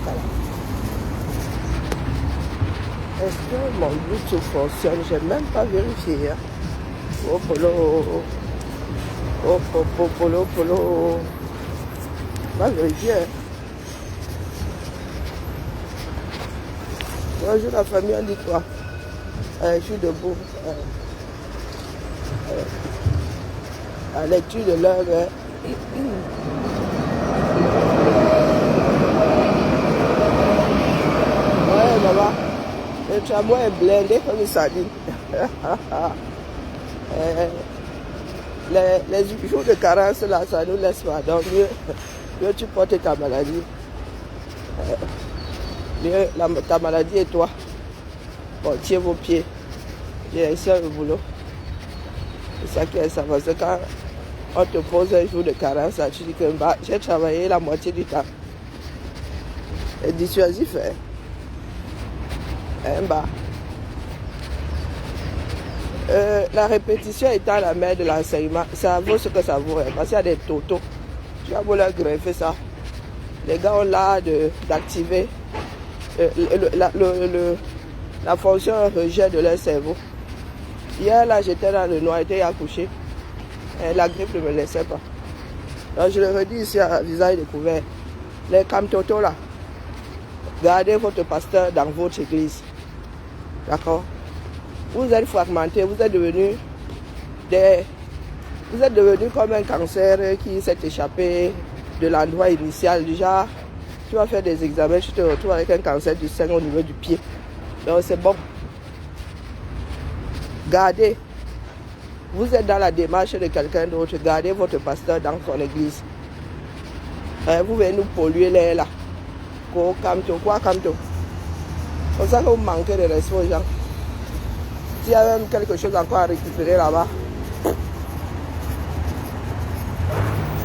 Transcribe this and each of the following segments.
Voilà. Est-ce que mon Bluetooth fonctionne? Je n'ai même pas vérifié. Hein. Oh polo. Oh polo polo. On va vérifier. Bonjour la famille, on dit quoi? Je suis debout. La lecture de l'heure. Ouais, maman. Le tramway est blindé comme une sardine. Les jours de carence, là, ça nous laisse pas. Donc, mieux tu portes ta maladie. Mieux ta maladie et toi. Bon, tiens vos pieds. J'ai essayé le boulot. C'est ça qui est ça. Parce que quand on te pose un jour de carence, tu dis que bah, j'ai travaillé la moitié du temps. C'est dissuasif, hein. Bah. La répétition étant la mère de l'enseignement, ça vaut ce que ça vaut. Hein, parce qu'il y a des totaux. Tu as beau leur greffer ça. Les gars ont l'art d'activer la fonction rejet de leur cerveau. Hier, là, j'étais dans le noir, j'étais accouché. La grippe ne me laissait pas. Donc, je le redis ici à visage découvert. Les camtotos, là, gardez votre pasteur dans votre église. D'accord? Vous êtes fragmentés, vous êtes devenus comme un cancer qui s'est échappé de l'endroit initial. Déjà, tu vas faire des examens, tu te retrouves avec un cancer du sein au niveau du pied. Donc c'est bon. Gardez. Vous êtes dans la démarche de quelqu'un d'autre. Gardez votre pasteur dans son église. Vous venez nous polluer l'air là. Quoi camto? Comme ça que vous manquez de respect aux gens. S'il y a même quelque chose encore à récupérer là-bas.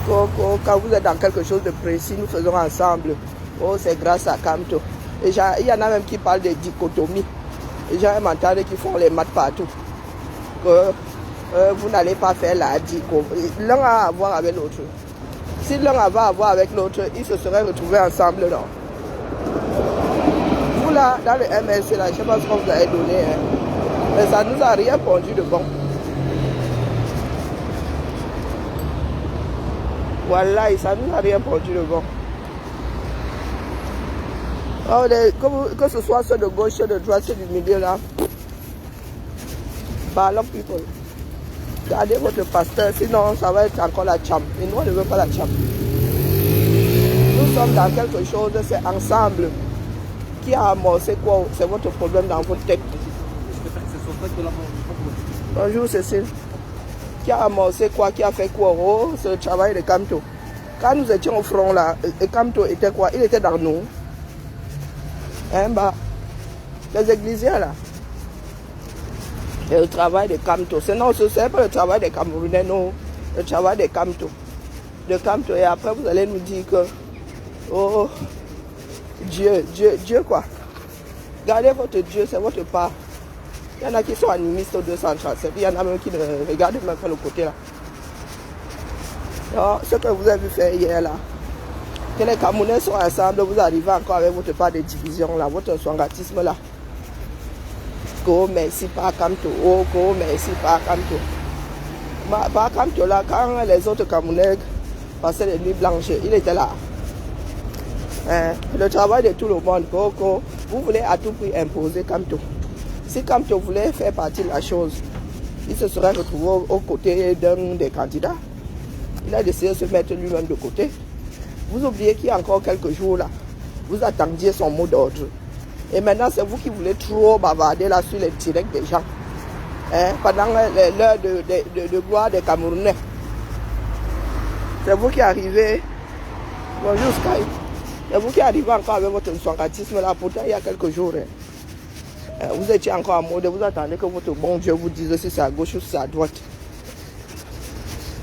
Quand vous êtes dans quelque chose de précis, nous faisons ensemble. Oh, c'est grâce à Camto. Et il y en a même qui parlent de dichotomie. Les gens m'entendent qui font les maths partout. Que vous n'allez pas faire la dichotomie. L'un a à voir avec l'autre. Si l'un avait à voir avec l'autre, ils se seraient retrouvés ensemble, non? Vous là, dans le MLC, là, je ne sais pas ce qu'on vous avez donné. Hein. Mais ça ne nous a rien pondu de bon. Voilà, ça ne nous a rien pondu de bon. Oh, que ce soit ceux de gauche, ceux de droite, ceux du milieu là. Ballon people. Gardez votre pasteur, sinon ça va être encore la champ. Et nous, on ne veut pas la champ. Nous sommes dans quelque chose, c'est ensemble. Qui a amorcé quoi? C'est votre problème dans votre tête. Bonjour Cécile. Qui a amorcé quoi? Qui a fait quoi? Oh, c'est le travail de Camto. Quand nous étions au front là, Camto était quoi? Il était dans nous. Hein, bah, les églisiens là. Et le travail de Camto. Sinon, ce n'est pas le travail des Camerounais, non. Le travail de Camto. De Camto. Et après, vous allez nous dire que, oh, Dieu quoi? Gardez votre Dieu, c'est votre part. Il y en a qui sont animistes au 237. Il y en a même qui ne regardent même pas le côté là. Alors, ce que vous avez fait hier là, que les Camerounais sont ensemble, vous arrivez encore avec votre part de division là, votre swangatisme là. Go merci par Camto, oh go merci par Camto. Par Camto là, quand les autres Camerounais passaient les nuits blanches, il était là. Le travail de tout le monde, vous voulez à tout prix imposer Camto. Si Camto voulait faire partie de la chose, il se serait retrouvé aux côtés d'un des candidats. Il a décidé de se mettre lui-même de côté. Vous oubliez qu'il y a encore quelques jours là, vous attendiez son mot d'ordre. Et maintenant, c'est vous qui voulez trop bavarder là sur les directs des gens. Pendant l'heure de gloire des Camerounais. C'est vous qui arrivez. Bonjour Sky. C'est vous qui arrivez encore avec votre swangatisme là. Pourtant, il y a quelques jours. Vous étiez encore en mode, vous attendez que votre bon Dieu vous dise si c'est à gauche ou si c'est à droite.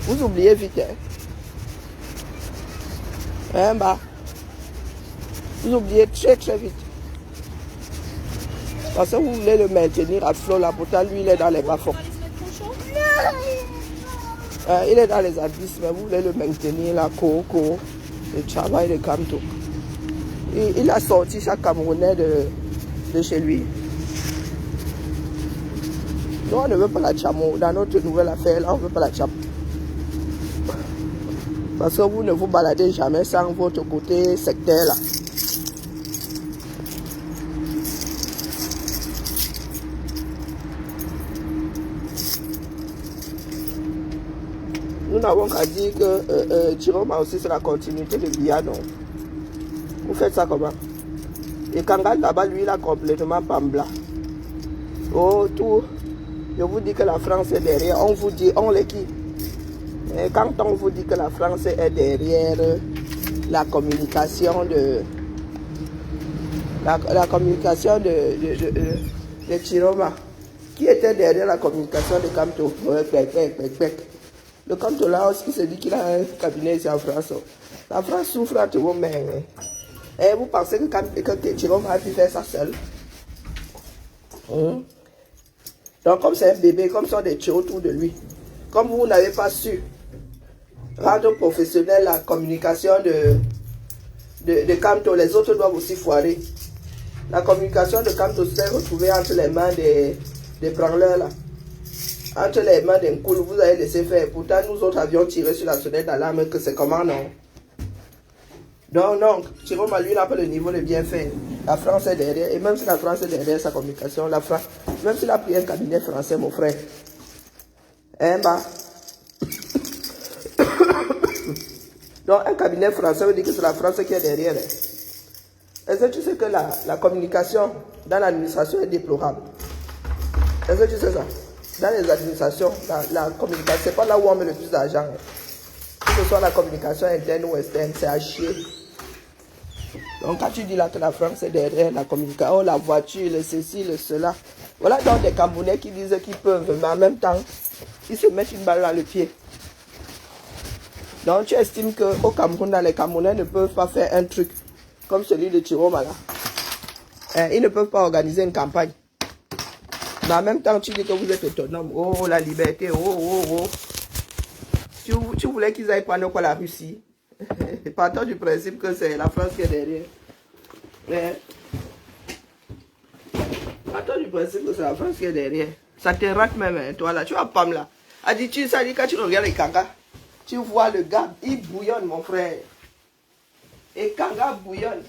Vous oubliez vite. Bah, vous oubliez très très vite. Parce que vous voulez le maintenir à flot là, pourtant lui il est dans les bas-fonds. Il est dans les abysses, mais vous voulez le maintenir là, le travail de Camto. il a sorti chaque Camerounais de chez lui. Nous, on ne veut pas la Tchamo. Dans notre nouvelle affaire, là, on ne veut pas la Tchamo. Parce que vous ne vous baladez jamais sans votre côté sectaire, là. Nous n'avons qu'à dire que Chiroma aussi, c'est la continuité de Biano. Vous faites ça comment? Et Kangal, là-bas, lui, il a complètement pambla. Oh, tout. Je vous dis que la France est derrière. On vous dit, on les qui? Et quand on vous dit que la France est derrière la communication de... La communication de Chiroma, qui était derrière la communication de Camto? Le Camto là aussi se dit qu'il a un cabinet ici en France. La France souffre à tout le monde. Et vous pensez que Chiroma a pu faire ça seul? Donc comme c'est un bébé, comme sont des chiots autour de lui, comme vous n'avez pas su rendre professionnel la communication de Camto, les autres doivent aussi foirer. La communication de Camto s'est retrouvée entre les mains des branleurs là. Entre les mains d'un cool, vous avez laissé faire. Pourtant, nous autres avions tiré sur la sonnette d'alarme que c'est comment non? Non, Chiroma, lui, n'a pas le niveau de bien faire. La France est derrière. Et même si la France est derrière sa communication, la France, même s'il a pris un cabinet français, mon frère. Hein, bah. Donc, un cabinet français veut dire que c'est la France qui est derrière. Est-ce que tu sais que la communication dans l'administration est déplorable? Est-ce que tu sais ça? Dans les administrations, la communication, c'est pas là où on met le plus d'argent. Que ce soit la communication interne ou externe, c'est à chier. Donc quand tu dis là que la France est derrière la communication, la voiture, le ceci, le cela, voilà donc des Camerounais qui disent qu'ils peuvent, mais en même temps, ils se mettent une balle dans le pied. Donc tu estimes qu'au Cameroun, les Camerounais ne peuvent pas faire un truc comme celui de Chiroma là. Ils ne peuvent pas organiser une campagne. Mais en même temps, tu dis que vous êtes autonome. Oh, la liberté, oh. Tu voulais qu'ils aillent prendre quoi la Russie? Partant du principe que c'est la France qui est derrière. Partant du principe que c'est la France qui est derrière. Ça te rate même, hein, toi là. Tu vois Pam là. A dit, ça dit quand tu regardes les Kanga, tu vois le gars, il bouillonne mon frère. Et Kanga bouillonne.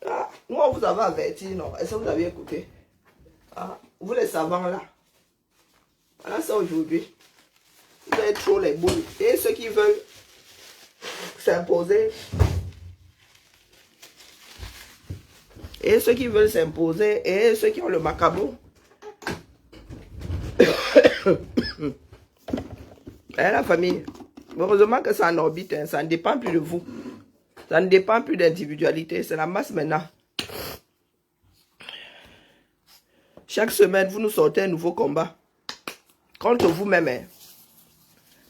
Ah, nous on vous avait averti, non? Est-ce que vous avez écouté? Ah, vous les savants là. Voilà ça aujourd'hui. Vous avez trop les boules. Et ceux qui veulent s'imposer. Et ceux qui veulent s'imposer. Et ceux qui ont le macabre. La famille. Heureusement que ça en orbite. Hein, ça ne dépend plus de vous. Ça ne dépend plus d'individualité. C'est la masse maintenant. Chaque semaine, vous nous sortez un nouveau combat. Contre vous-même. Hein.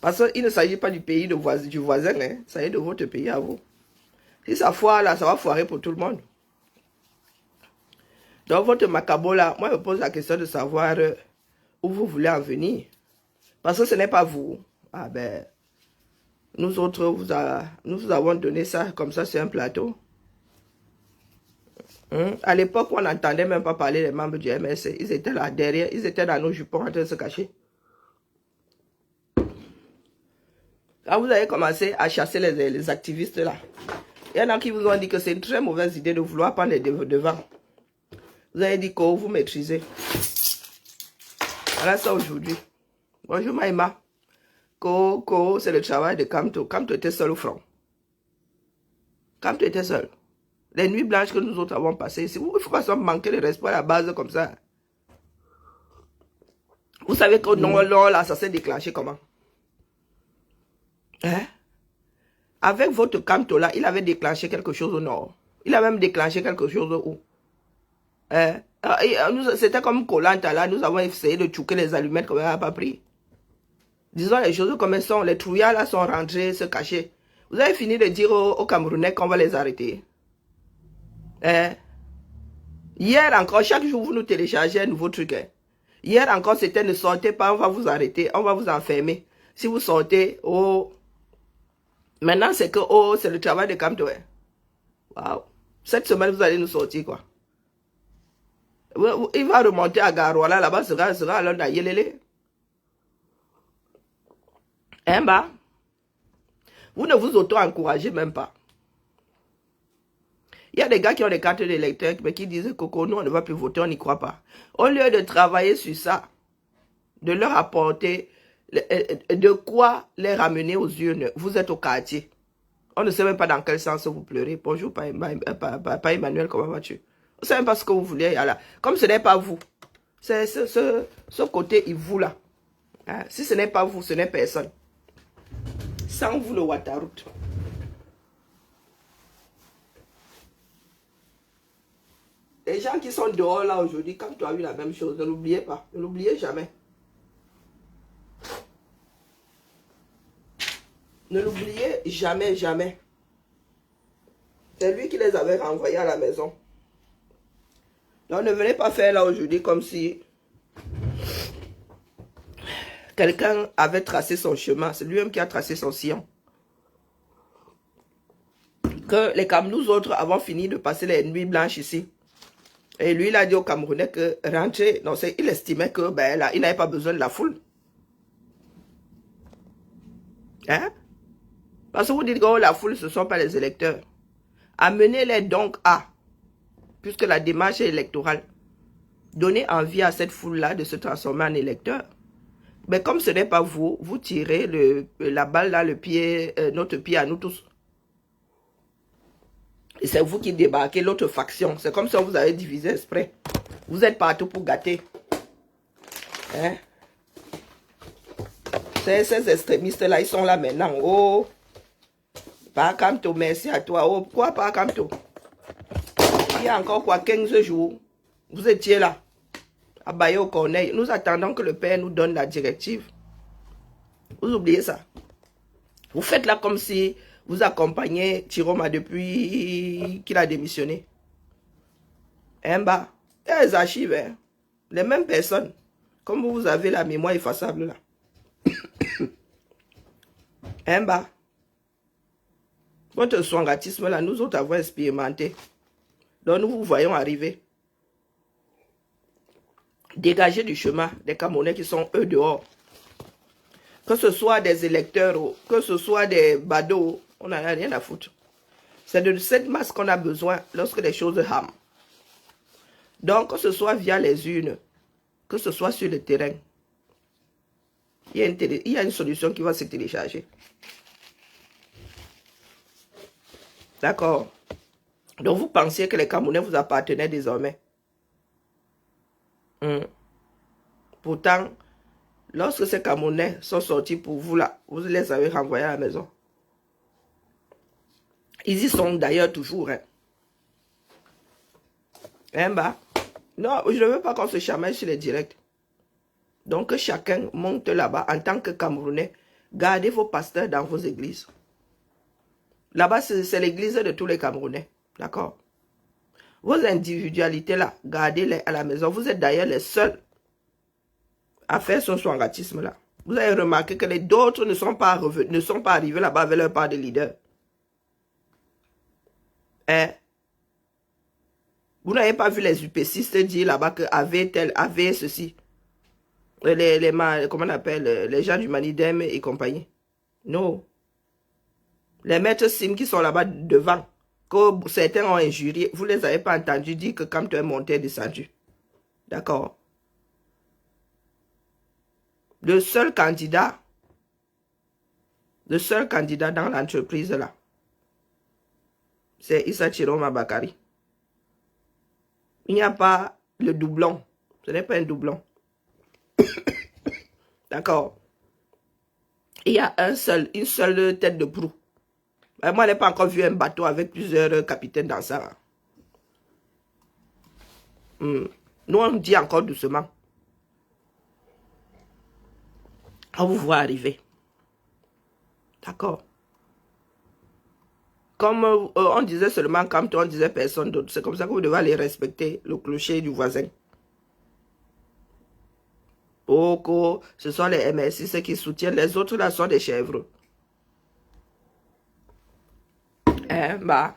Parce qu'il ne s'agit pas du pays du voisin. Hein. Ça y est de votre pays à vous. Si ça foire là, ça va foirer pour tout le monde. Donc votre macabo là, moi je pose la question de savoir où vous voulez en venir. Parce que ce n'est pas vous. Ah ben, nous autres, nous vous avons donné ça comme ça sur un plateau. À l'époque, on n'entendait même pas parler des membres du MSC. Ils étaient là derrière, ils étaient dans nos jupons en train de se cacher. Quand vous avez commencé à chasser les activistes là, il y en a qui vous ont dit que c'est une très mauvaise idée de vouloir prendre les devants. Vous avez dit que vous maîtrisez. Voilà ça aujourd'hui. Bonjour Maïma. Ko, c'est le travail de Camto. Camto était seul au front. Camto était seul. Les nuits blanches que nous autres avons passées ici, il ne faut pas manquer le respect à la base comme ça. Vous savez que non, là, ça s'est déclenché comment? Hein? Avec votre Camto là, il avait déclenché quelque chose au nord. Il a même déclenché quelque chose où? Hein? C'était comme Kolanta là, nous avons essayé de tchouquer les allumettes comme on n'a pas pris. Disons les choses comme elles sont, les trouillards là sont rentrés, se cacher. Vous avez fini de dire aux Camerounais qu'on va les arrêter. Hein? Hier encore, chaque jour vous nous téléchargez un nouveau truc. Hein? Hier encore c'était ne sortez pas, on va vous arrêter, on va vous enfermer. Si vous sortez, oh... Maintenant c'est que, oh, c'est le travail de Camto. Hein? Waouh. Cette semaine, vous allez nous sortir quoi? Il va remonter à Garouala, là-bas sera à Londres, Yelele. Hein, bah? Vous ne vous auto-encouragez même pas. Il y a des gars qui ont des cartes d'électeurs, mais qui disent que nous, on ne va plus voter, on n'y croit pas. Au lieu de travailler sur ça, de leur apporter de quoi les ramener aux urnes, vous êtes au quartier. On ne sait même pas dans quel sens vous pleurez. Bonjour, pas Emmanuel, comment vas-tu? On ne sait même pas ce que vous voulez. Là. Comme ce n'est pas vous. C'est ce côté, il vous là. Hein? Si ce n'est pas vous, ce n'est personne. Sans vous, le Watarout. Les gens qui sont dehors là aujourd'hui, quand tu as eu la même chose, ne l'oubliez pas. Ne l'oubliez jamais. Ne l'oubliez jamais, jamais. C'est lui qui les avait renvoyés à la maison. Donc ne venez pas faire là aujourd'hui comme si quelqu'un avait tracé son chemin. C'est lui-même qui a tracé son sillon. Que les Camerounais autres avons fini de passer les nuits blanches ici. Et lui, il a dit aux Camerounais que rentrer, non, il estimait que ben, là, il n'avait pas besoin de la foule. Hein? Parce que vous dites que oh, la foule, ce ne sont pas les électeurs. Amenez-les donc à, puisque la démarche est électorale, donner envie à cette foule-là de se transformer en électeur. Mais comme ce n'est pas vous, vous tirez la balle dans le pied, notre pied à nous tous. Et c'est vous qui débarquez l'autre faction. C'est comme ça que vous avez divisé exprès. Vous êtes partout pour gâter. Hein? Ces extrémistes-là, ils sont là maintenant. Oh, Pakamto, merci à toi. Oh, pourquoi Pakamto? Il y a encore quoi, 15 jours. Vous étiez là. À Bayo Corneille. Nous attendons que le Père nous donne la directive. Vous oubliez ça. Vous faites là comme si vous accompagnez Tiroma depuis qu'il a démissionné. Hein, bah, il y a les archives, hein. Les mêmes personnes. Comme vous avez la mémoire effaçable là. Hein, bah. Votre soingatisme là, nous autres avons expérimenté. Donc nous vous voyons arriver. Dégagez du chemin des Camerounais qui sont eux dehors. Que ce soit des électeurs, que ce soit des badauds, on n'a rien à foutre. C'est de cette masse qu'on a besoin lorsque les choses rament. Donc, que ce soit via les urnes, que ce soit sur le terrain, il y a une solution qui va se télécharger. D'accord? Donc, vous pensiez que les Camerounais vous appartenaient désormais. Pourtant, lorsque ces Camerounais sont sortis pour vous là, vous les avez renvoyés à la maison. Ils y sont d'ailleurs toujours. Hein. Hein, bah? Non, je ne veux pas qu'on se chamaille sur les directs. Donc, que chacun monte là-bas en tant que Camerounais. Gardez vos pasteurs dans vos églises. Là-bas, c'est l'église de tous les Camerounais. D'accord? Vos individualités là, gardez-les à la maison. Vous êtes d'ailleurs les seuls à faire son soingatisme là. Vous avez remarqué que les d'autres ne sont pas arrivés là-bas avec leur part de leader. Hein? Vous n'avez pas vu les UPCistes dire là-bas que avait ceci. Comment on appelle, les gens du Manidem et compagnie. Non. Les maîtres Sim qui sont là-bas devant, que certains ont injurié, vous ne les avez pas entendus dire que quand tu es monté et descendu. D'accord? Le seul candidat dans l'entreprise là, c'est Issa Chiroma Bakari. Il n'y a pas le doublon. Ce n'est pas un doublon. D'accord? Il y a une seule tête de proue. Moi, je n'ai pas encore vu un bateau avec plusieurs capitaines dans ça. Nous, on dit encore doucement. On vous voit arriver. D'accord? Comme on disait seulement quand on disait personne d'autre. C'est comme ça que vous devez aller respecter le clocher du voisin. Oh, ce sont les MSI, ceux qui soutiennent. Les autres là sont des chèvres. Hein, bah.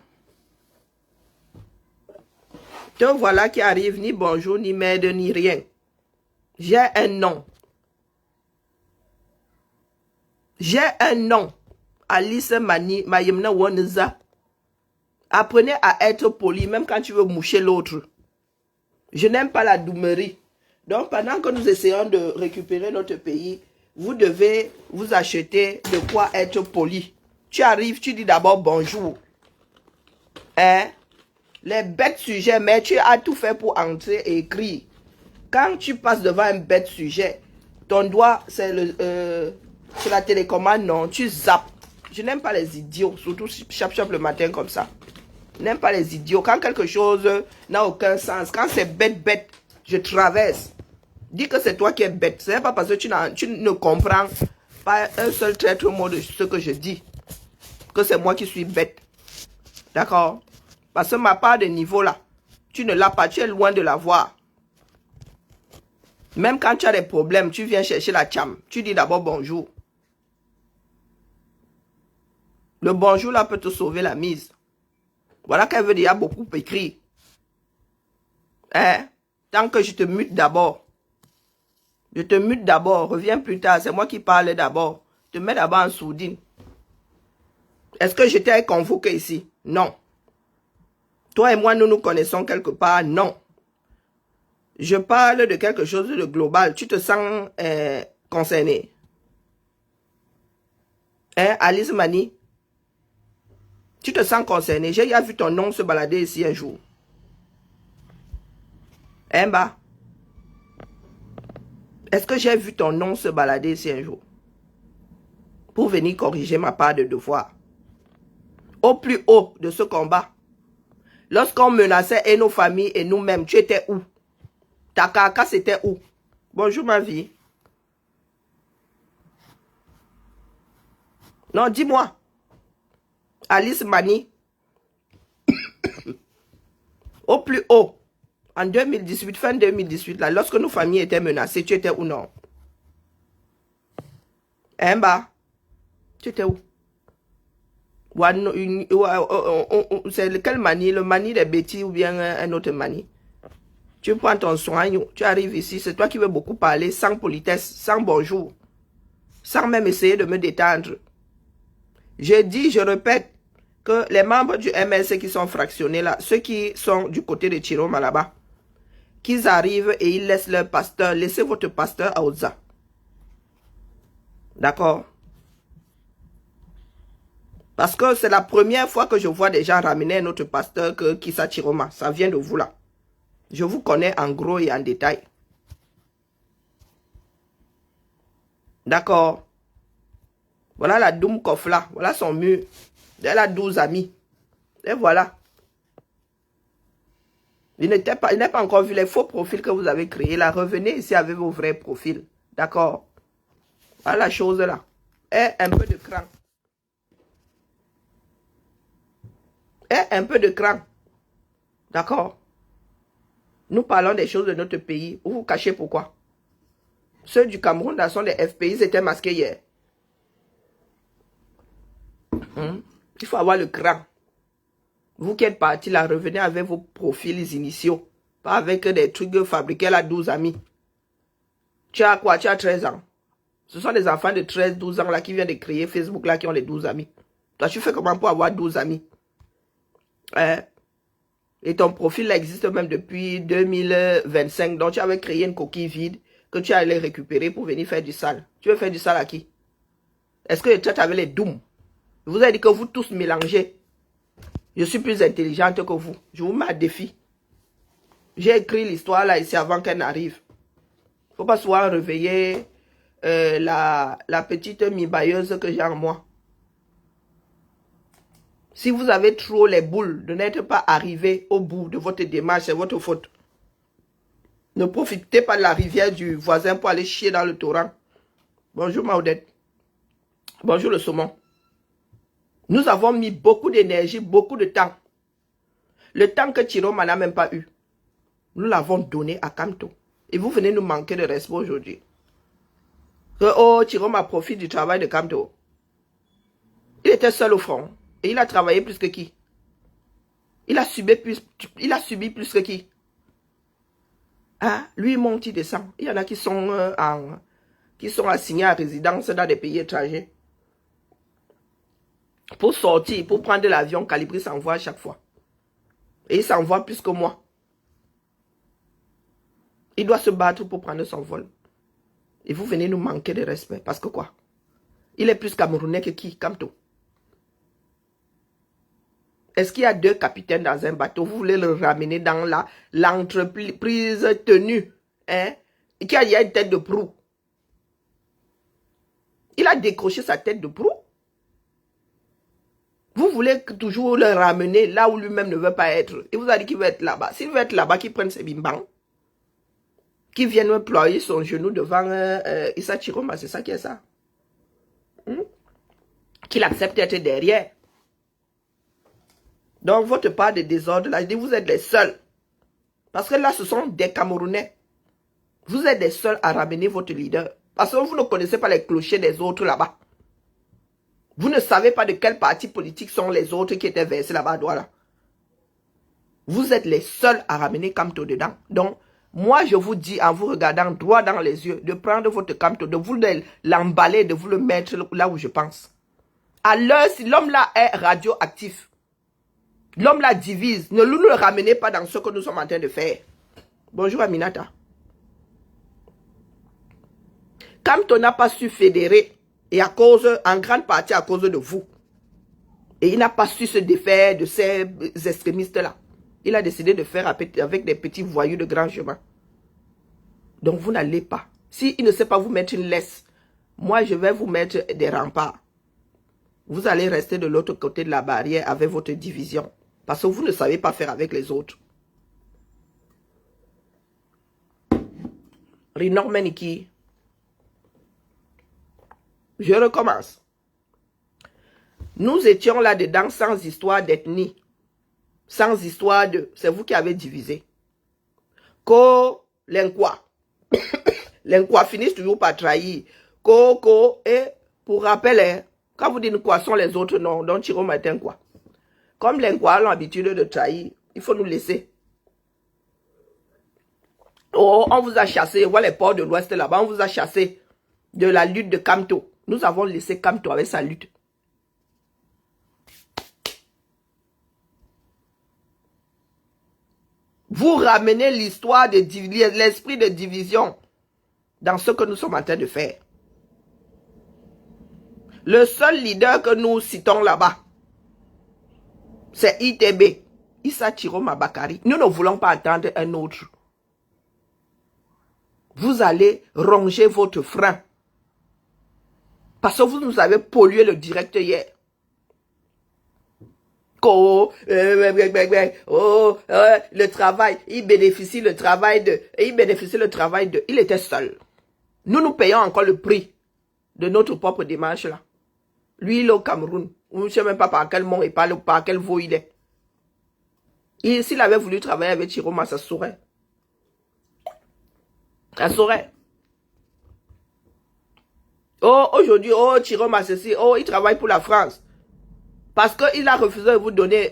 Te voilà qui arrive, ni bonjour, ni merde, ni rien. J'ai un nom. J'ai un nom. Alice Mani, Mayemna Waneza. Apprenez à être poli, même quand tu veux moucher l'autre. Je n'aime pas la doumerie. Donc, pendant que nous essayons de récupérer notre pays, vous devez vous acheter de quoi être poli. Tu arrives, tu dis d'abord bonjour. Hein? Les bêtes sujets, mais tu as tout fait pour entrer et écrire. Quand tu passes devant un bête sujet, ton doigt, c'est la télécommande, non, tu zappes. Je n'aime pas les idiots, surtout chap le matin comme ça. Je n'aime pas les idiots. Quand quelque chose n'a aucun sens, quand c'est bête, je traverse. Dis que c'est toi qui es bête. Ce n'est pas parce que tu ne comprends pas un seul traître mot de ce que je dis que c'est moi qui suis bête. D'accord? Parce que ma part de niveau là, tu ne l'as pas, tu es loin de l'avoir. Même quand tu as des problèmes, tu viens chercher la cham. Tu dis d'abord bonjour. Le bonjour là peut te sauver la mise. Voilà qu'elle veut dire beaucoup écrire. Hein? Tant que je te mute d'abord. Je te mute d'abord. Reviens plus tard. C'est moi qui parle d'abord. Te mets d'abord en sourdine. Est-ce que je t'ai convoqué ici? Non. Toi et moi, nous nous connaissons quelque part? Non. Je parle de quelque chose de global. Tu te sens concerné? Hein, Alice Mani? Tu te sens concerné? J'ai vu ton nom se balader ici un jour. Hein, bah? Est-ce que j'ai vu ton nom se balader ici un jour? Pour venir corriger ma part de devoir. Au plus haut de ce combat. Lorsqu'on menaçait et nos familles et nous-mêmes, tu étais où? Ta caca, c'était où? Bonjour ma vie. Non, dis-moi. Alice Mani. Au plus haut. En 2018, fin 2018, là, lorsque nos familles étaient menacées, tu étais où non? Hein, bah? Tu étais où? C'est lequel mani? Le mani des bêtises ou bien un autre mani? Tu prends ton soin, tu arrives ici, c'est toi qui veux beaucoup parler, sans politesse, sans bonjour, sans même essayer de me détendre. Je dis, je répète, que les membres du MLC qui sont fractionnés là, ceux qui sont du côté de Chiroma là-bas, qu'ils arrivent et ils laissent leur pasteur, laissez votre pasteur à Oza. D'accord? Parce que c'est la première fois que je vois des gens ramener notre pasteur qui Chiroma. Ça vient de vous là. Je vous connais en gros et en détail. D'accord? Voilà la Doum Kofla. Voilà son mur. Elle a 12 amis. Et voilà. Il n'a pas encore vu les faux profils que vous avez créés. Là, revenez ici avec vos vrais profils. D'accord? Voilà la chose là. Et un peu de cran. Et un peu de cran. D'accord? Nous parlons des choses de notre pays. Vous vous cachez pourquoi? Ceux du Cameroun, là, sont des FPI, ils étaient masqués hier. Il faut avoir le cran. Vous qui êtes partis là, revenez avec vos profils initiaux. Pas avec des trucs fabriqués là, 12 amis. Tu as quoi? Tu as 13 ans. Ce sont des enfants de 13, 12 ans là qui viennent de créer Facebook là, qui ont les 12 amis. Toi, tu fais comment pour avoir 12 amis? Et ton profil là existe même depuis 2025. Donc, tu avais créé une coquille vide que tu allais récupérer pour venir faire du sale. Tu veux faire du sale à qui? Est-ce que tu traites avec les dooms? Je vous ai dit que vous tous mélangez. Je suis plus intelligente que vous. Je vous mets à défi. J'ai écrit l'histoire là ici avant qu'elle n'arrive. Il ne faut pas souvent réveiller la petite mi-bailleuse que j'ai en moi. Si vous avez trop les boules de n'être pas arrivé au bout de votre démarche, c'est votre faute. Ne profitez pas de la rivière du voisin pour aller chier dans le torrent. Bonjour Maudette. Bonjour le saumon. Nous avons mis beaucoup d'énergie, beaucoup de temps. Le temps que Chiroma n'a même pas eu. Nous l'avons donné à Kamto. Et vous venez nous manquer de respect aujourd'hui. Oh, Chiroma profite du travail de Kamto. Il était seul au front. Et il a travaillé plus que qui? Il a subi plus que qui? Hein? Lui, il monte, il descend. Il y en a qui sont assignés à résidence dans des pays étrangers. Pour sortir, pour prendre l'avion, Calibri s'envoie à chaque fois. Et il s'envoie plus que moi. Il doit se battre pour prendre son vol. Et vous venez nous manquer de respect. Parce que quoi? Il est plus camerounais que qui? Kamto. Est-ce qu'il y a 2 capitaines dans un bateau? Vous voulez le ramener dans l'entreprise tenue. Hein? Et qu'il y a une tête de proue. Il a décroché sa tête de proue. Vous voulez toujours le ramener là où lui-même ne veut pas être. Il vous a dit qu'il veut être là-bas. S'il veut être là-bas, qu'il prenne ses bimbans. Qu'il vienne ployer son genou devant Issa Chiroma. C'est ça qui est ça. Qu'il accepte d'être derrière. Donc, votre part de désordre, là, je dis, vous êtes les seuls. Parce que là, ce sont des Camerounais. Vous êtes les seuls à ramener votre leader. Parce que vous ne connaissez pas les clochers des autres là-bas. Vous ne savez pas de quel parti politique sont les autres qui étaient versés là-bas à Douala. Vous êtes les seuls à ramener Kamto dedans. Donc, moi, je vous dis, en vous regardant droit dans les yeux, de prendre votre Kamto, de vous l'emballer, de vous le mettre là où je pense. À l'heure, si l'homme là est radioactif, l'homme là divise, ne nous le ramenez pas dans ce que nous sommes en train de faire. Bonjour Aminata. Kamto n'a pas su fédérer, et en grande partie à cause de vous. Et il n'a pas su se défaire de ces extrémistes-là. Il a décidé de faire avec des petits voyous de grand chemin. Donc vous n'allez pas. S'il ne sait pas vous mettre une laisse, moi je vais vous mettre des remparts. Vous allez rester de l'autre côté de la barrière avec votre division. Parce que vous ne savez pas faire avec les autres. Rinor Meniki. Je recommence. Nous étions là-dedans sans histoire d'ethnie. Sans histoire de... C'est vous qui avez divisé. L'Enkwa. L'Enkwa finissent toujours par trahir. Et pour rappel, quand vous dites quoi sont les autres noms, donc Chiro Matin quoi. Comme l'Enkwa a l'habitude de trahir, il faut nous laisser. Oh, on vous a chassé, voilà les ports de l'Ouest là-bas, on vous a chassé de la lutte de Kamto. Nous avons laissé Kamto avec sa lutte. Vous ramenez l'histoire de l'esprit de division dans ce que nous sommes en train de faire. Le seul leader que nous citons là-bas, c'est ITB, Issa Chiroma Bakari. Nous ne voulons pas entendre un autre. Vous allez ronger votre frein. Parce que vous nous avez pollué le direct hier. Le travail, il bénéficie le travail de... Il était seul. Nous payons encore le prix de notre propre démarche là. Lui, il est au Cameroun. On ne sait même pas par quel mot et par quel veau il est. S'il avait voulu travailler avec Chiroma, ça saurait. Ça saurait. Oh, aujourd'hui, Chiroma, ceci. Oh, il travaille pour la France. Parce qu'il a refusé de vous donner,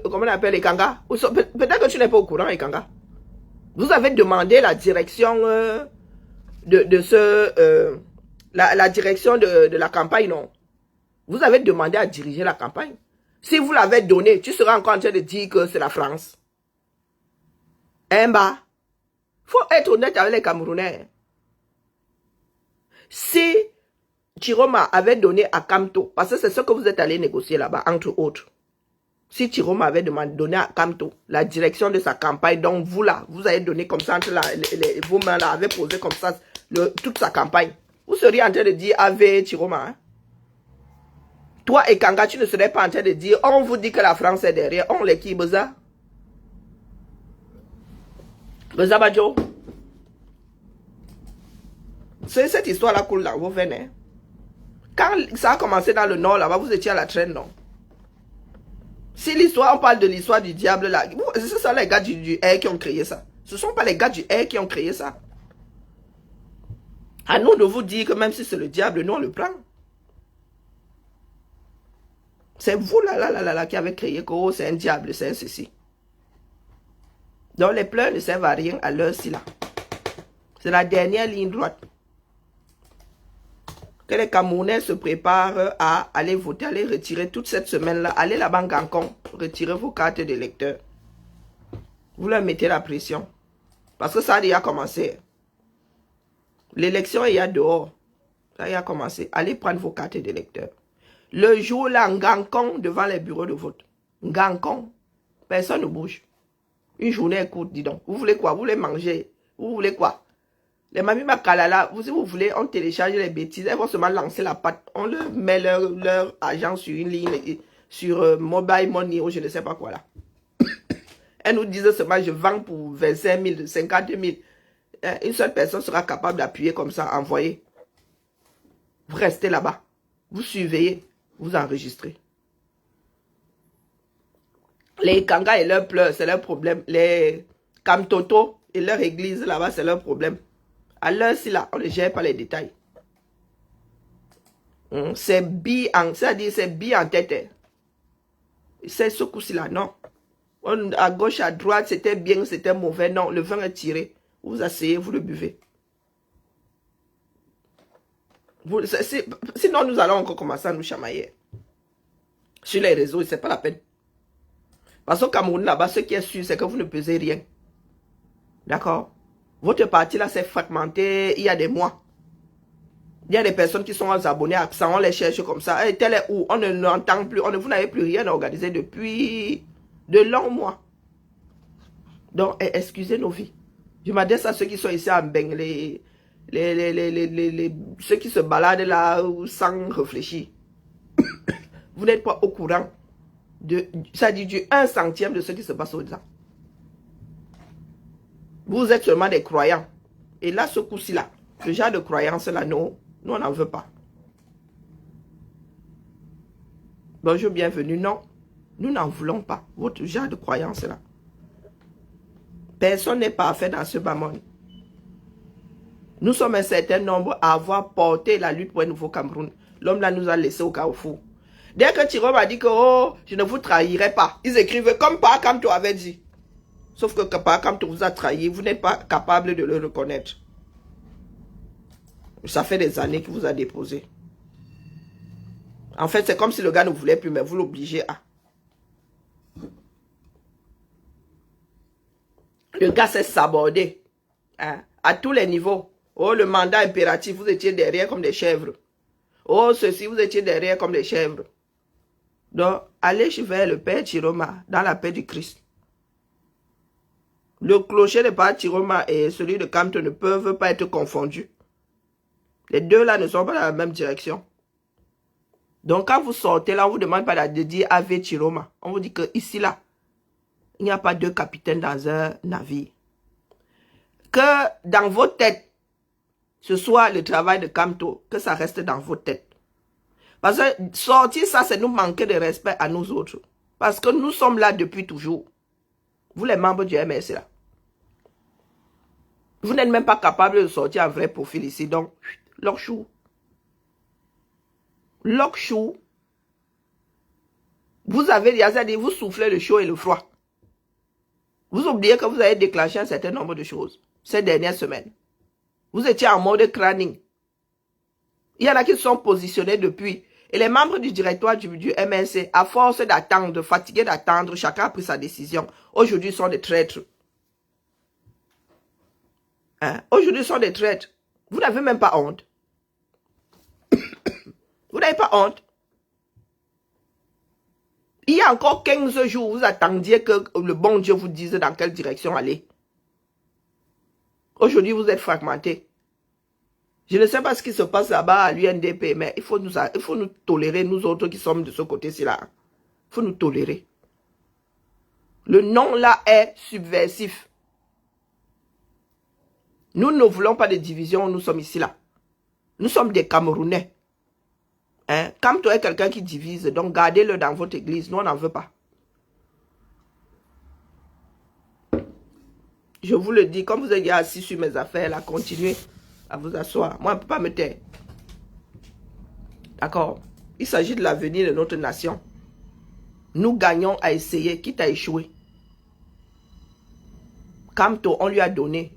comment on appelle, Ekanga. Peut-être que tu n'es pas au courant, Ekanga. Vous avez demandé la direction la direction de la campagne, non? Vous avez demandé à diriger la campagne. Si vous l'avez donné, tu seras encore en train de dire que c'est la France. Bah, faut être honnête avec les Camerounais. Si Chiroma avait donné à Kamto, parce que c'est ce que vous êtes allé négocier là-bas, entre autres. Si Chiroma avait donné à Kamto la direction de sa campagne, donc vous là, vous avez donné comme ça, entre vos mains là, avez posé comme ça toute sa campagne. Vous seriez en train de dire Ave Chiroma. Hein? Toi et Kanga, tu ne serais pas en train de dire, on vous dit que la France est derrière, on les qui, Beza? Beza Badjo? C'est cette histoire-là coule dans vos veines. Hein? Quand ça a commencé dans le nord, là-bas, vous étiez à la traîne, non? Si l'histoire, on parle de l'histoire du diable, là, c'est ça les gars du air qui ont créé ça. Ce ne sont pas les gars du air qui ont créé ça. À nous de vous dire que même si c'est le diable, nous on le prend. C'est vous là qui avez créé que oh, c'est un diable, c'est un ceci. Donc les pleurs ne servent à rien à l'heure-ci là. C'est la dernière ligne droite. Que les Camerounais se préparent à aller voter, aller retirer toute cette semaine-là. Allez là-bas en Gancon, retirez vos cartes d'électeurs. Vous leur mettez la pression. Parce que ça a déjà commencé. L'élection est à dehors. Ça a commencé. Allez prendre vos cartes d'électeurs. Le jour là, en Gancon, devant les bureaux de vote. Gancon, personne ne bouge. Une journée est courte, dis donc. Vous voulez quoi? Vous voulez manger? Vous voulez quoi? Les mamies Makalala, si vous voulez, on télécharge les bêtises. Elles vont seulement lancer la patte. On leur met leur argent sur une ligne, sur mobile money ou je ne sais pas quoi là. Elles nous disent seulement, je vends pour 25 000, 50 000. Une seule personne sera capable d'appuyer comme ça, envoyer. Vous restez là-bas. Vous surveillez. Vous enregistrez. Les Kangas et leurs pleurs, c'est leur problème. Les Kamtoto et leur église là-bas, c'est leur problème. À l'heure, si là, on ne gère pas les détails. C'est bi en tête. C'est ce coup-ci là, non. À gauche, à droite, c'était bien, c'était mauvais. Non, le vin est tiré. Vous asseyez, vous le buvez. Sinon, nous allons encore commencer à nous chamailler. Sur les réseaux, c'est pas la peine. Parce qu'au Cameroun, là-bas, ce qui est sûr, c'est que vous ne pesez rien. D'accord? Votre parti, là, c'est fragmenté il y a des mois. Il y a des personnes qui sont abonnées à ça, on les cherche comme ça. Et tel est où? On ne l'entend plus. Vous n'avez plus rien organisé depuis de longs mois. Donc, excusez nos vies. Je m'adresse à ceux qui sont ici à Mbeng, ceux qui se baladent là sans réfléchir. Vous n'êtes pas au courant ça dit du 1 centième de ce qui se passe au-dedans. Vous êtes seulement des croyants. Et là, ce coup-ci là, le genre de croyance là, nous on n'en veut pas. Bonjour, bienvenue. Non, nous n'en voulons pas. Votre genre de croyance là. Personne n'est parfait dans ce bas monde. Nous sommes un certain nombre à avoir porté la lutte pour un nouveau Cameroun. L'homme là nous a laissé au carrefour. Dès que Thierry a dit que oh, je ne vous trahirai pas, ils écrivent comme Pakamto avait dit. Sauf que Pakamto vous a trahi, vous n'êtes pas capable de le reconnaître. Ça fait des années qu'il vous a déposé. En fait, c'est comme si le gars ne voulait plus, mais vous l'obligez à. Le gars s'est sabordé. Hein, à tous les niveaux. Oh, le mandat impératif, vous étiez derrière comme des chèvres. Oh, ceci, vous étiez derrière comme des chèvres. Donc, allez vers le Père Chiroma, dans la paix du Christ. Le clocher de Père Chiroma et celui de Kamto ne peuvent pas être confondus. Les deux là ne sont pas dans la même direction. Donc, quand vous sortez là, on vous demande pas de dire Ave Chiroma. On vous dit que ici là, il n'y a pas deux capitaines dans un navire. Que dans vos têtes, ce soit le travail de Kamto, que ça reste dans vos têtes. Parce que sortir ça, c'est nous manquer de respect à nous autres. Parce que nous sommes là depuis toujours. Vous les membres du MRC là. Vous n'êtes même pas capable de sortir un vrai profil ici. Donc, lock chou. Lock chou. Vous avez déjà dit, vous soufflez le chaud et le froid. Vous oubliez que vous avez déclenché un certain nombre de choses ces dernières semaines. Vous étiez en mode crâning. Il y en a qui se sont positionnés depuis. Et les membres du directoire du MNC, à force d'attendre, fatigués d'attendre, chacun a pris sa décision. Aujourd'hui, sont des traîtres. Hein? Aujourd'hui, sont des traîtres. Vous n'avez même pas honte. Vous n'avez pas honte. Il y a encore 15 jours, vous attendiez que le bon Dieu vous dise dans quelle direction aller. Aujourd'hui, vous êtes fragmentés. Je ne sais pas ce qui se passe là-bas à l'UNDP, mais il faut nous tolérer, nous autres qui sommes de ce côté-ci là. Il faut nous tolérer. Le nom là est subversif. Nous ne voulons pas de division, nous sommes ici là. Nous sommes des Camerounais. Hein? Quand tu es quelqu'un qui divise, donc gardez-le dans votre église, nous on n'en veut pas. Je vous le dis, comme vous êtes assis sur mes affaires là, continuez à vous asseoir. Moi, je ne peux pas me taire. D'accord? Il s'agit de l'avenir de notre nation. Nous gagnons à essayer, quitte à échouer. Kamto, on lui a donné.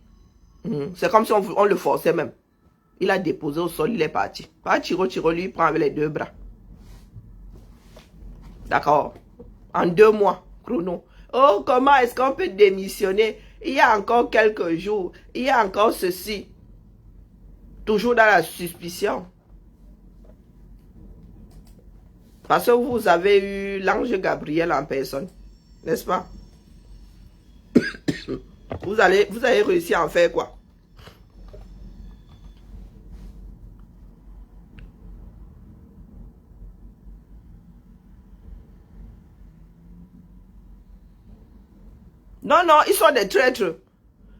C'est comme si on le forçait même. Il a déposé au sol, il est parti. Pas Chiro, lui prend avec les deux bras. D'accord. En 2 mois, chrono. Oh, comment est-ce qu'on peut démissionner? Il y a encore quelques jours. Il y a encore ceci. Toujours dans la suspicion. Parce que vous avez eu l'ange Gabriel en personne. N'est-ce pas? Vous avez réussi à en faire quoi? Non, non, ils sont des traîtres.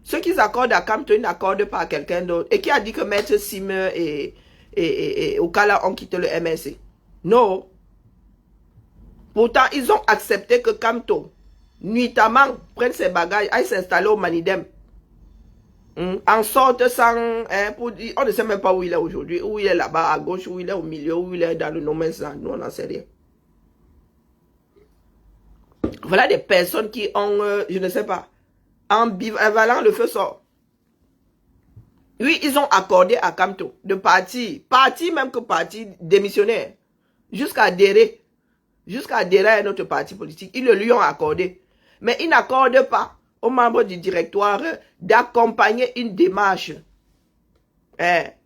Ceux qui accordent à Kamto, ils n'accordent pas à quelqu'un d'autre. Et qui a dit que Maître Simer et Okala ont quitté le MNC? Non. Pourtant, ils ont accepté que Kamto, nuitamment, prenne ses bagages, aille s'installer au Manidem. En sorte sans... pour dire, on ne sait même pas où il est aujourd'hui. Où il est là-bas, à gauche, où il est au milieu, où il est dans le no man's land. Nous, on n'en sait rien. Voilà des personnes qui ont, je ne sais pas, ambivalent le feu sort. Oui, ils ont accordé à Kamto de partir même que parti démissionnaire, jusqu'à adhérer à notre parti politique. Ils le lui ont accordé. Mais ils n'accordent pas aux membres du directoire d'accompagner une démarche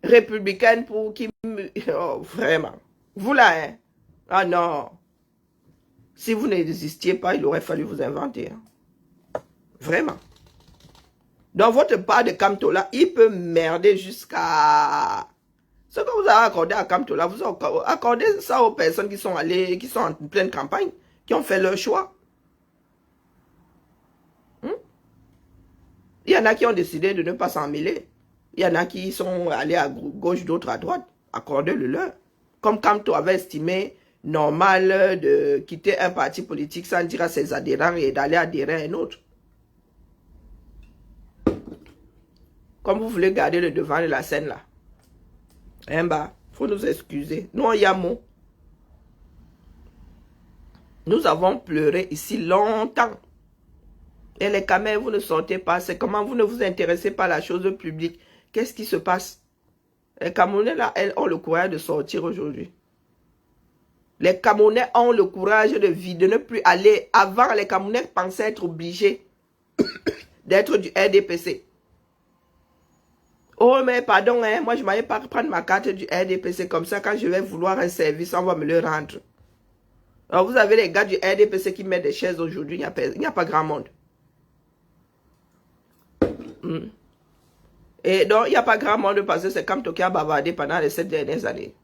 républicaine pour qui... Oh, vraiment. Vous là, hein? Ah non. Si vous n'existiez pas, il aurait fallu vous inventer. Hein. Vraiment. Donc, votre part de Kamto là, il peut merder jusqu'à... Ce que vous avez accordé à Kamto là, vous accordez ça aux personnes qui sont allées, qui sont en pleine campagne, qui ont fait leur choix. Il y en a qui ont décidé de ne pas s'en mêler. Il y en a qui sont allés à gauche, d'autres à droite. Accordez-le leur. Comme Kamto avait estimé normal de quitter un parti politique sans dire à ses adhérents et d'aller adhérer à un autre. Comme vous voulez garder le devant de la scène là. Hein bah, faut nous excuser. Nous, il y a mot. Nous avons pleuré ici longtemps. Et les caméras, vous ne sortez pas. C'est comment vous ne vous intéressez pas à la chose publique. Qu'est-ce qui se passe? Les Camerounais là, elles ont le courage de sortir aujourd'hui. Les Camerounais ont le courage de ne plus aller. Avant, les Camerounais pensaient être obligés d'être du RDPC. Oh, mais pardon, hein, moi je ne m'allais pas prendre ma carte du RDPC comme ça. Quand je vais vouloir un service, on va me le rendre. Alors, vous avez les gars du RDPC qui mettent des chaises aujourd'hui. Il n'y a pas grand monde. Et donc, il n'y a pas grand monde parce que c'est Kamto qui a bavardé pendant les 7 dernières années.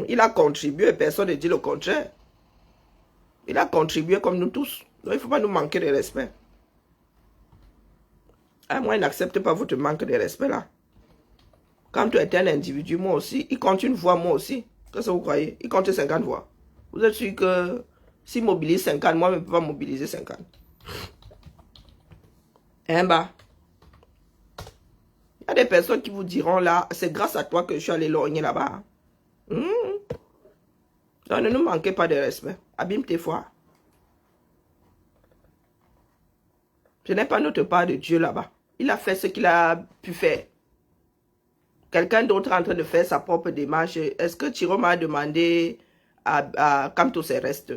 Il a contribué, personne ne dit le contraire. Il a contribué comme nous tous. Donc, il ne faut pas nous manquer de respect. Moi, il n'accepte pas votre manque de respect là. Kamto est un individu, moi aussi. Il compte une voix, moi aussi. Qu'est-ce que vous croyez? Il compte 50 voix. Vous êtes sûr que s'il mobilise 50, moi, je ne peux pas mobiliser 50. Hein, bah. Il y a des personnes qui vous diront là, c'est grâce à toi que je suis allé lorgner là-bas. Donc, ne nous manquez pas de respect. Abîme tes foi. Ce n'est pas notre part de Dieu là-bas. Il a fait ce qu'il a pu faire. Quelqu'un d'autre est en train de faire sa propre démarche. Est-ce que Chiroma a demandé à Kamto ses restes?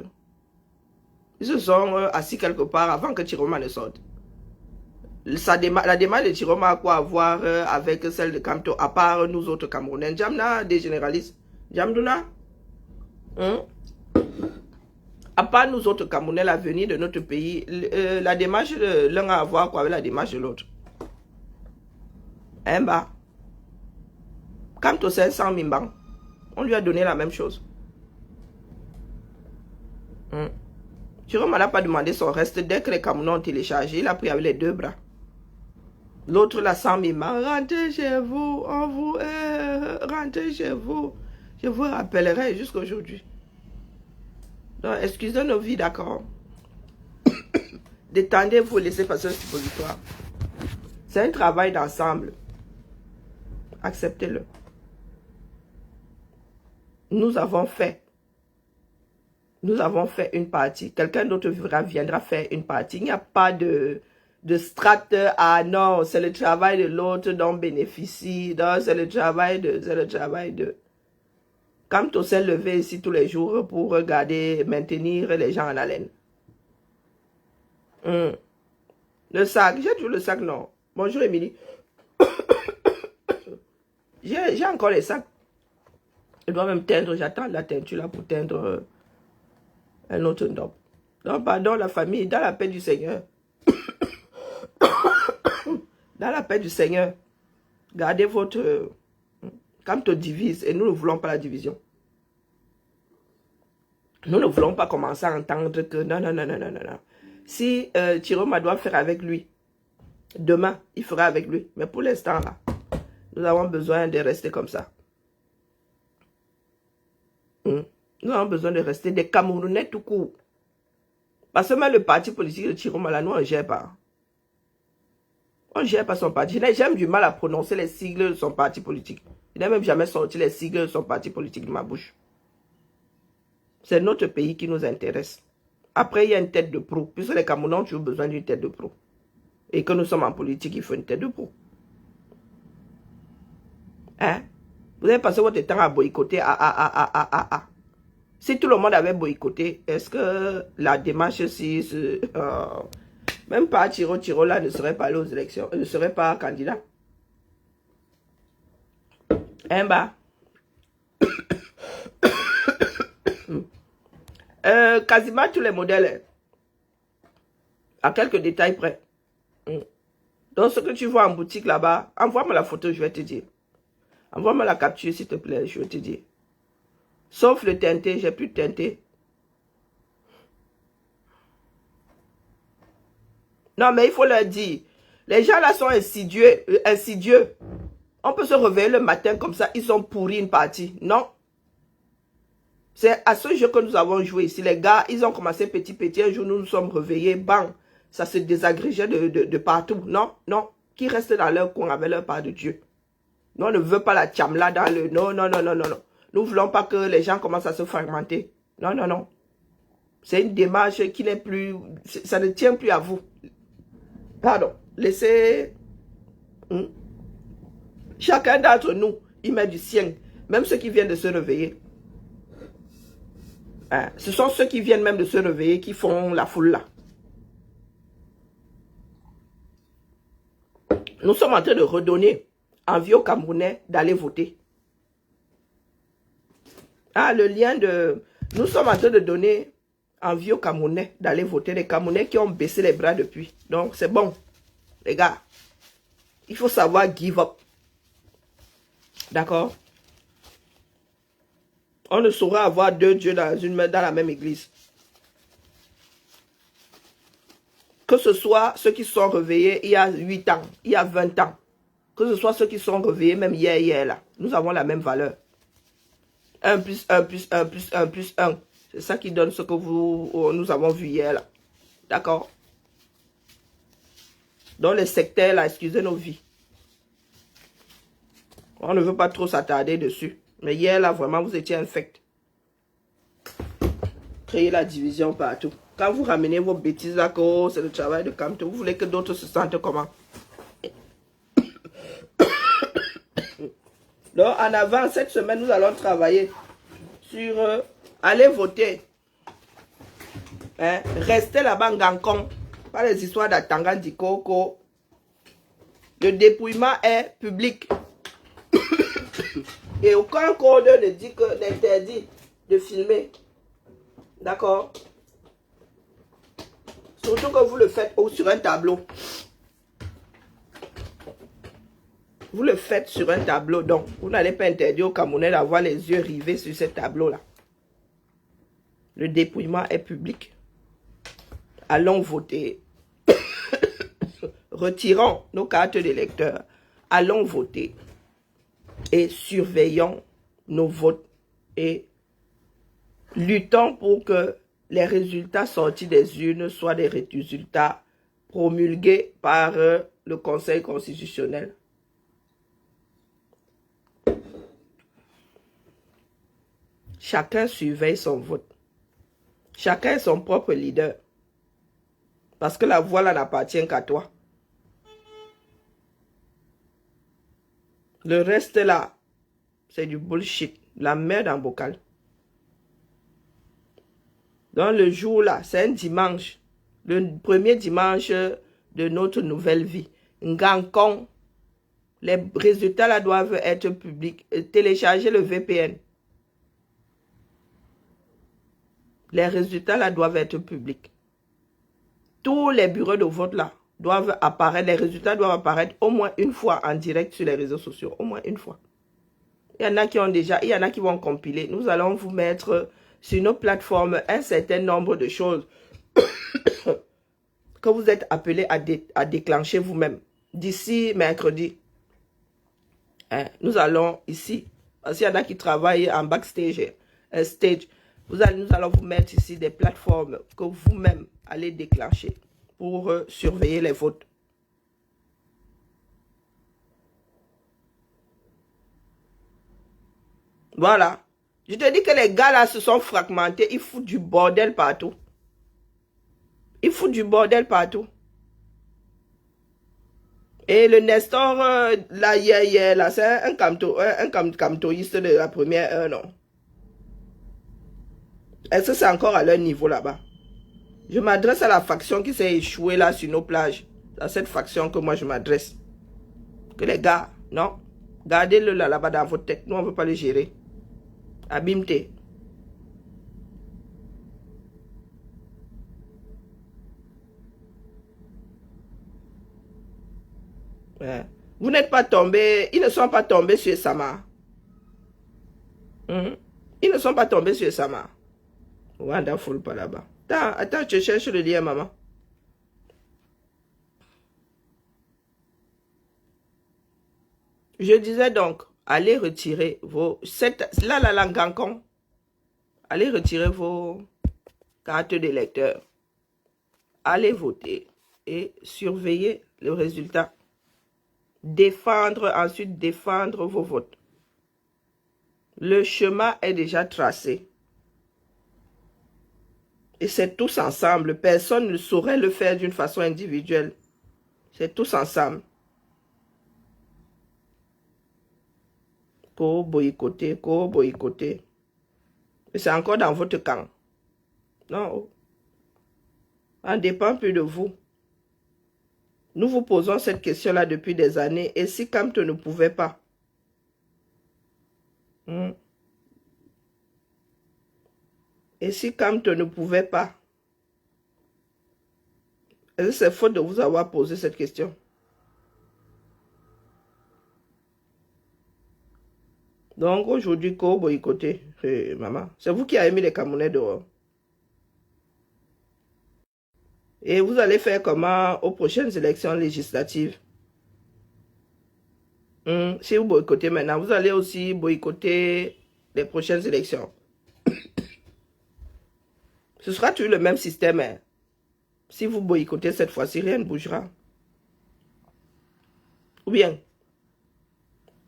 Ils se sont assis quelque part avant que Chiroma ne sorte. La démarche de Chiroma a quoi à voir avec celle de Kamto, à part nous autres Camerounais? Jamna, des généralistes. Jamdouna? À part nous autres Camerounais, l'avenir de notre pays, la démarche de l'un a à voir quoi avec la démarche de l'autre? Hein bah? Kamto c'est 100 Mimbang. On lui a donné la même chose. Chiroma n'a pas demandé son reste. Dès que les Camerounais ont téléchargé, il a pris avec les 2 bras. L'autre, la 100 Mimbang. Rentrez chez vous. On vous rentrez chez vous. Je vous rappellerai jusqu'à aujourd'hui. Donc, excusez nos vies, d'accord? Détendez-vous, laissez passer ce suppositoire. C'est un travail d'ensemble. Acceptez-le. Nous avons fait. Nous avons fait une partie. Quelqu'un d'autre viendra faire une partie. Il n'y a pas de strate. Ah non, c'est le travail de l'autre dont bénéficie. Non, c'est le travail de... Quand on s'est levé ici tous les jours pour regarder, maintenir les gens en haleine. Le sac, j'ai toujours le sac, non. Bonjour, Émilie. J'ai encore les sacs. Je dois même teindre, j'attends la teinture là pour teindre un autre nom. Donc, pardon, la famille, dans la paix du Seigneur. Dans la paix du Seigneur, gardez votre... Quand on divise, et nous ne voulons pas la division. Nous ne voulons pas commencer à entendre que non, non, non, non, non, non. Si Chiroma doit faire avec lui, demain, il fera avec lui. Mais pour l'instant, là, nous avons besoin de rester comme ça. Nous avons besoin de rester des Camerounais tout court. Parce que même le parti politique de Chiroma, là, nous, on ne gère pas. On ne gère pas son parti. J'aime du mal à prononcer les sigles de son parti politique. Il n'a même jamais sorti les sigles de son parti politique de ma bouche. C'est notre pays qui nous intéresse. Après, il y a une tête de pro. Puisque les Camerounais ont toujours besoin d'une tête de pro. Et que nous sommes en politique, il faut une tête de pro. Hein? Vous avez passé votre temps à boycotter. Si tout le monde avait boycotté, est-ce que la démarche, si... même pas Tiro là ne serait pas allé aux élections, ne serait pas candidat. Hein, bah? Quasiment tous les modèles, à quelques détails près. Donc, ce que tu vois en boutique là-bas, envoie-moi la photo, je vais te dire. Envoie-moi la capture, s'il te plaît, je vais te dire. Sauf le teinté, j'ai plus de teinté. Non, mais il faut leur dire. Les gens là sont insidieux. On peut se réveiller le matin comme ça, ils ont pourri une partie. Non. C'est à ce jeu que nous avons joué ici. Les gars, ils ont commencé petit. Un jour, nous nous sommes réveillés. Bang. Ça se désagrégeait de partout. Non, non. Qui reste dans leur coin avec leur part de Dieu. Nous, on ne veut pas la tchamla dans le... Non, non, non, non, non, non. Nous ne voulons pas que les gens commencent à se fragmenter. Non, non, non. C'est une démarche qui n'est plus... Ça ne tient plus à vous. Pardon. Laissez... Chacun d'entre nous, il met du sien. Même ceux qui viennent de se réveiller. Hein? Ce sont ceux qui viennent même de se réveiller qui font la foule là. Nous sommes en train de redonner envie aux Camerounais d'aller voter. Ah, le lien de... Nous sommes en train de donner envie aux Camerounais d'aller voter. Les Camerounais qui ont baissé les bras depuis. Donc, c'est bon. Les gars, il faut savoir give up. D'accord? On ne saura avoir deux dieux dans la même église. Que ce soit ceux qui sont réveillés il y a 8 ans, il y a 20 ans. Que ce soit ceux qui sont réveillés même hier là. Nous avons la même valeur. 1 plus 1 plus 1 plus 1 plus 1. C'est ça qui donne ce que nous avons vu hier là. D'accord? Donc les sectaires là, excusez nos vies. On ne veut pas trop s'attarder dessus. Mais hier là, vraiment, vous étiez infect. Créer la division partout. Quand vous ramenez vos bêtises là, c'est le travail de Camto, vous voulez que d'autres se sentent comment? Donc, en avant, cette semaine, nous allons travailler sur aller voter. Hein? Restez là-bas en Gancon. Pas les histoires d'Atangan Dikoko. Le dépouillement est public. Et aucun code ne dit que d'interdit de filmer. D'accord? Surtout que vous le faites sur un tableau. Vous le faites sur un tableau. Donc, vous n'allez pas interdire aux Camerounais d'avoir les yeux rivés sur ce tableau-là. Le dépouillement est public. Allons voter. Retirons nos cartes d'électeurs. Allons voter. Et surveillons nos votes. Et luttons pour que les résultats sortis des urnes soient des résultats promulgués par le Conseil constitutionnel. Chacun surveille son vote. Chacun est son propre leader. Parce que la voix là n'appartient qu'à toi. Le reste là, c'est du bullshit. La merde en bocal. Donc le jour là, c'est un dimanche. Le premier dimanche de notre nouvelle vie. Ngankong. Les résultats là doivent être publics. Téléchargez le VPN. Les résultats là doivent être publics. Tous les bureaux de vote là doivent apparaître. Les résultats doivent apparaître au moins une fois en direct sur les réseaux sociaux. Au moins une fois. Il y en a qui ont déjà, il y en a qui vont compiler. Nous allons vous mettre sur nos plateformes un certain nombre de choses que vous êtes appelés à déclencher vous-même. D'ici mercredi, hein, nous allons ici, parce qu'il y en a qui travaillent en backstage, stage, nous allons vous mettre ici des plateformes que vous-même allez déclencher pour surveiller les votes. Voilà. Je te dis que les gars là se sont fragmentés. Ils foutent du bordel partout. Ils foutent du bordel partout. Et le Nestor, là, hier, là, c'est un camtoïste de la première heure, non? Est-ce que c'est encore à leur niveau là-bas? Je m'adresse à la faction qui s'est échouée là sur nos plages. À cette faction que moi je m'adresse. Que les gars, non? Gardez-le là-bas dans votre tête. Nous, on ne veut pas le gérer. Abimte. Ouais. Vous n'êtes pas tombés, ils ne sont pas tombés sur Sama. Ils ne sont pas tombés sur Sama. Wonderful pas là-bas. Attends, je cherche le lien, maman. Je disais donc, allez retirer vos... Là, la langue Gankon. Allez retirer vos cartes d'électeur. Allez voter et surveiller le résultat. Ensuite défendre vos votes. Le chemin est déjà tracé. Et c'est tous ensemble. Personne ne saurait le faire d'une façon individuelle. C'est tous ensemble. Ko boycotter, ko boycotter. Et c'est encore dans votre camp. Non. On ne dépend plus de vous. Nous vous posons cette question-là depuis des années. Et si Kamto ne pouvait pas? Et si Kamto ne pouvait pas? Est-ce que c'est faute de vous avoir posé cette question? Donc aujourd'hui, qu'on boycotter, maman. C'est vous qui avez mis les Camerounais dehors. Et vous allez faire comment aux prochaines élections législatives? Si vous boycottez maintenant, vous allez aussi boycotter les prochaines élections. Ce sera toujours le même système. Hein. Si vous boycottez cette fois-ci, rien ne bougera. Ou bien?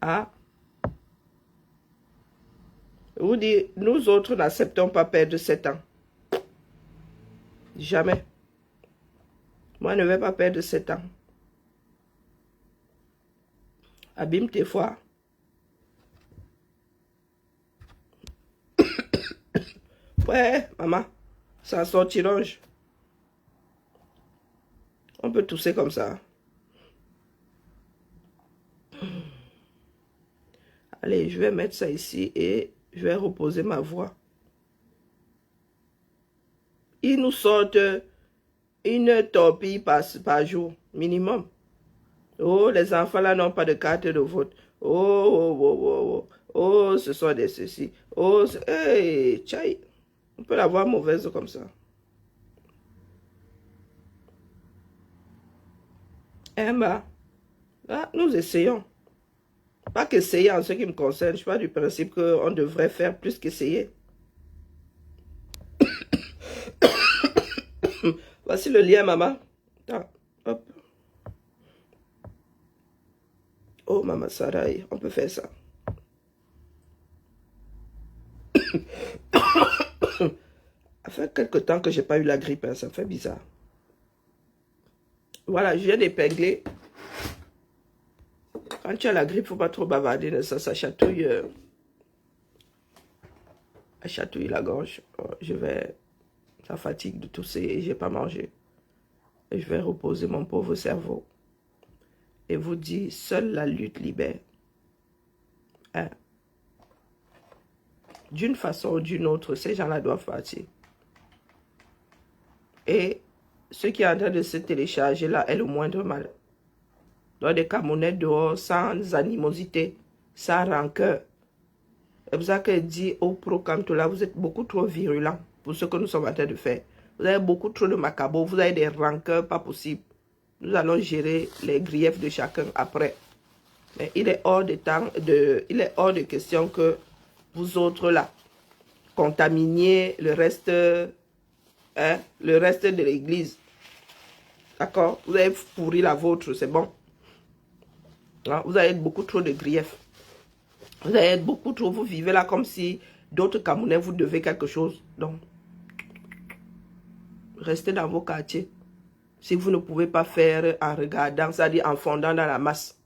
Ah? Je vous dis, nous autres n'acceptons pas perdre 7 ans. Jamais. Moi, je ne vais pas perdre 7 ans. Abîme tes fois. Ouais, maman, ça sort tirange. On peut tousser comme ça. Allez, je vais mettre ça ici et je vais reposer ma voix. Ils nous sortent une torpille par jour, minimum. Oh, les enfants là n'ont pas de carte de vote. Oh, ce sont des ceci. Oh, hey, tchaï. On peut l'avoir mauvaise comme ça. Emma, là, nous essayons. Pas qu'essayer en ce qui me concerne. Je suis pas du principe qu'on devrait faire plus qu'essayer. Voici le lien, maman. Ah, hop. Oh, maman Sarai, on peut faire ça. Ça fait quelque temps que j'ai pas eu la grippe, hein, ça me fait bizarre. Voilà, je viens d'épingler. Quand tu as la grippe, faut pas trop bavarder, ça chatouille. Ça chatouille la gorge. Ça fatigue de tousser et j'ai pas mangé. Et je vais reposer mon pauvre cerveau. Et vous dire, seule la lutte libère. Hein? D'une façon ou d'une autre, ces gens-là doivent partir. Et ce qui est en train de se télécharger là est le moindre mal. Dans des Camerounais dehors, sans animosité, sans rancœur. C'est pour ça qu'elle dit au pro-Camtola, vous êtes beaucoup trop virulent pour ce que nous sommes en train de faire. Vous avez beaucoup trop de macabre, vous avez des rancœurs pas possibles. Nous allons gérer les griefs de chacun après. Mais il est hors de question que vous autres là, contaminiez le reste de l'église. D'accord? Vous avez pourri la vôtre, c'est bon. Hein? Vous avez beaucoup trop de griefs. Vous avez beaucoup trop, vous vivez là comme si d'autres Camerounais vous devez quelque chose. Donc, restez dans vos quartiers. Si vous ne pouvez pas faire en regardant, c'est-à-dire en fondant dans la masse.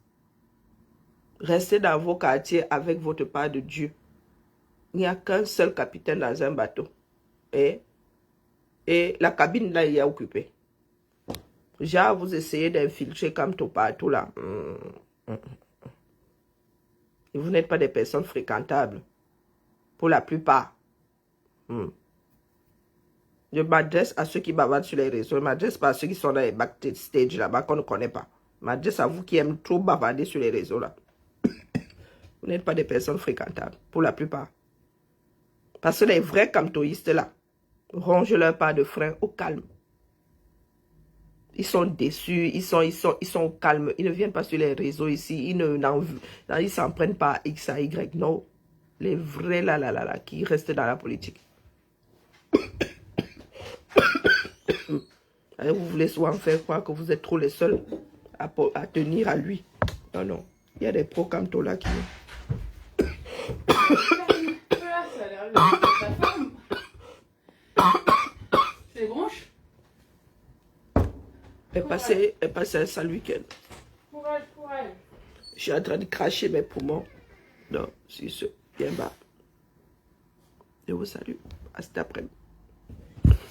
Restez dans vos quartiers avec votre part de Dieu. Il n'y a qu'un seul capitaine dans un bateau. Et la cabine là, il est occupée. Genre, vous essayez d'infiltrer comme tout partout là. Et vous n'êtes pas des personnes fréquentables. Pour la plupart. Je m'adresse à ceux qui bavardent sur les réseaux. Je ne m'adresse pas à ceux qui sont dans les backstage là-bas qu'on ne connaît pas. Je m'adresse à vous qui aimez trop bavarder sur les réseaux là. Vous n'êtes pas des personnes fréquentables. Pour la plupart. Parce que les vrais camtoïstes là rongent leur part de frein au calme. Ils sont déçus, ils sont au calme. Ils ne viennent pas sur les réseaux ici. Ils ne s'en prennent pas à X à Y. Non. Les vrais là, qui restent dans la politique. Et vous voulez souvent faire croire que vous êtes trop les seuls à tenir à lui. Non, non. Il y a des pros comme toi là qui... C'est branche. Elle passait un sale week-end. Courage pour elle. Je suis en train de cracher mes poumons. Non, c'est ce. Bien bas. Je vous salue. À cet après-midi.